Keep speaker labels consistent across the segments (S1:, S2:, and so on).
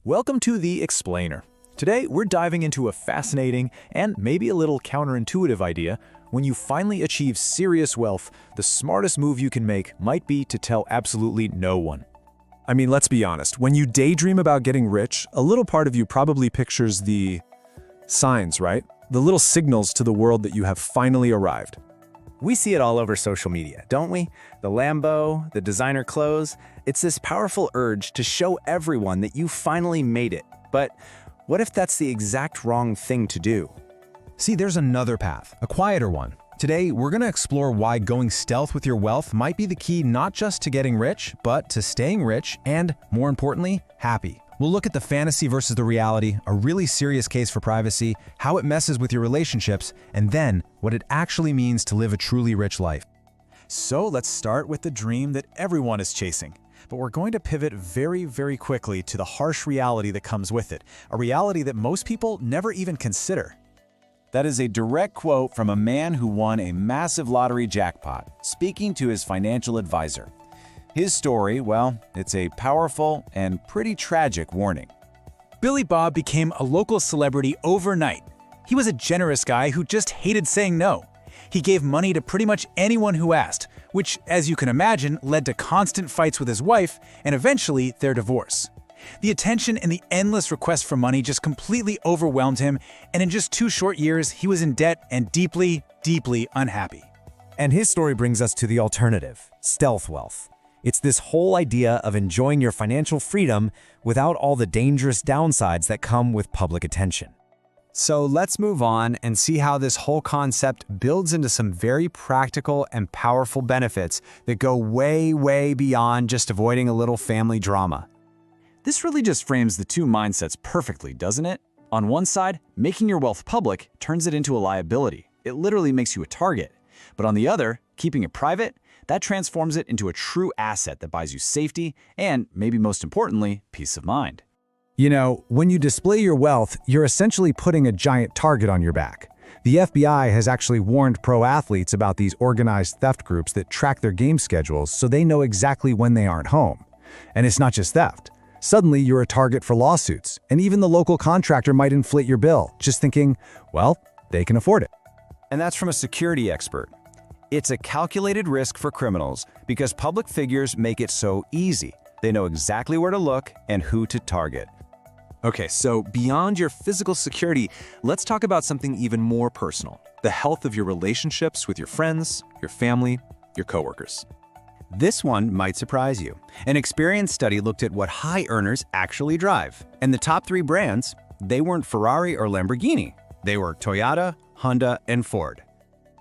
S1: Welcome to The Explainer. Today, we're diving into a fascinating and maybe a little counterintuitive idea. When you finally achieve serious wealth, the smartest move you can make might be to tell absolutely no one.
S2: I mean, let's be honest. When you daydream about getting rich, a little part of you probably pictures the signs, right? The little signals to the world that you have finally arrived.
S3: We see it all over social media, don't we? The Lambo, the designer clothes. It's this powerful urge to show everyone that you finally made it. But what if that's the exact wrong thing to do?
S4: See, there's another path, a quieter one. Today, we're going to explore why going stealth with your wealth might be the key not just to getting rich, but to staying rich and, more importantly, happy. We'll look at the fantasy versus the reality, a really serious case for privacy, how it messes with your relationships, and then what it actually means to live a truly rich life.
S1: So let's start with the dream that everyone is chasing. But we're going to pivot very quickly to the harsh reality that comes with it, a reality that most people never even consider.
S5: That is a direct quote from a man who won a massive lottery jackpot, speaking to his financial advisor. His story, well, it's a powerful and pretty tragic warning.
S1: Billy Bob became a local celebrity overnight. He was a generous guy who just hated saying no. He gave money to pretty much anyone who asked, which, as you can imagine, led to constant fights with his wife and eventually their divorce. The attention and the endless requests for money just completely overwhelmed him, and in just 2 short years, he was in debt and deeply unhappy.
S6: And his story brings us to the alternative, stealth wealth. It's this whole idea of enjoying your financial freedom without all the dangerous downsides that come with public attention.
S4: So let's move on and see how this whole concept builds into some very practical and powerful benefits that go way beyond just avoiding a little family drama.
S5: This really just frames the two mindsets perfectly, doesn't it? On one side, making your wealth public turns it into a liability. It literally makes you a target. But on the other, keeping it private, that transforms it into a true asset that buys you safety and, maybe most importantly, peace of mind.
S6: You know, when you display your wealth, you're essentially putting a giant target on your back. The FBI has actually warned pro athletes about these organized theft groups that track their game schedules so they know exactly when they aren't home. And it's not just theft. Suddenly, you're a target for lawsuits, and even the local contractor might inflate your bill, just thinking, well, they can afford it.
S4: And that's from a security expert. It's a calculated risk for criminals because public figures make it so easy. They know exactly where to look and who to target.
S2: Okay, so beyond your physical security, let's talk about something even more personal: the health of your relationships with your friends, your family, your coworkers.
S4: This one might surprise you. An experience study looked at what high earners actually drive. And the top 3 brands, they weren't Ferrari or Lamborghini. They were Toyota, Honda, and Ford.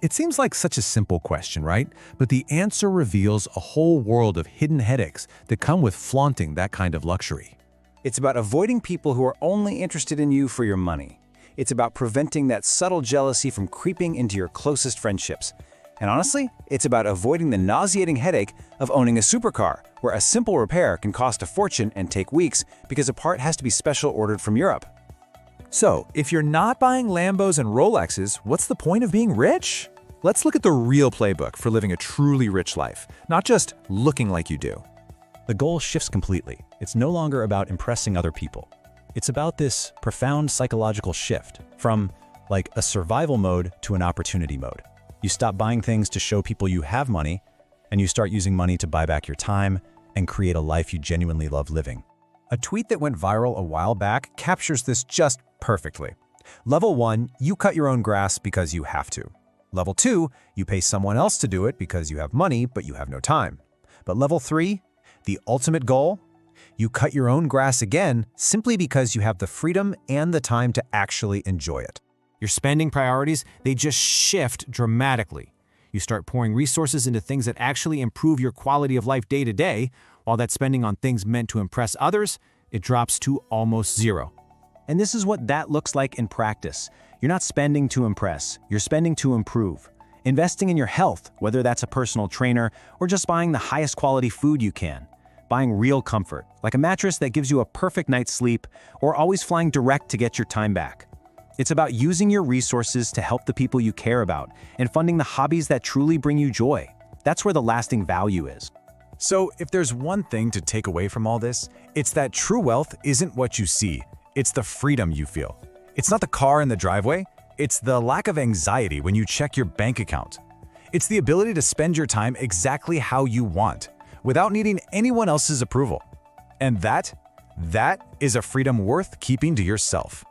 S6: It seems like such a simple question, right? But the answer reveals a whole world of hidden headaches that come with flaunting that kind of luxury.
S3: It's about avoiding people who are only interested in you for your money. It's about preventing that subtle jealousy from creeping into your closest friendships. And honestly, it's about avoiding the nauseating headache of owning a supercar, where a simple repair can cost a fortune and take weeks because a part has to be special ordered from Europe.
S1: So, if you're not buying Lambos and Rolexes, what's the point of being rich? Let's look at the real playbook for living a truly rich life, not just looking like you do.
S7: The goal shifts completely. It's no longer about impressing other people. It's about this profound psychological shift from like a survival mode to an opportunity mode. You stop buying things to show people you have money, and you start using money to buy back your time and create a life you genuinely love living.
S6: A tweet that went viral a while back captures this just perfectly. Level 1, you cut your own grass because you have to. Level 2, you pay someone else to do it because you have money but you have no time. But level 3, the ultimate goal, you cut your own grass again simply because you have the freedom and the time to actually enjoy it. Your spending priorities, they just shift dramatically. You start pouring resources into things that actually improve your quality of life day to day, while that spending on things meant to impress others, it drops to almost zero.
S7: And this is what that looks like in practice. You're not spending to impress, you're spending to improve. Investing in your health, whether that's a personal trainer or just buying the highest quality food you can. Buying real comfort, like a mattress that gives you a perfect night's sleep, or always flying direct to get your time back. It's about using your resources to help the people you care about and funding the hobbies that truly bring you joy. That's where the lasting value is.
S2: So if there's one thing to take away from all this, it's that true wealth isn't what you see, it's the freedom you feel. It's not the car in the driveway, it's the lack of anxiety when you check your bank account. It's the ability to spend your time exactly how you want, without needing anyone else's approval. And that is a freedom worth keeping to yourself.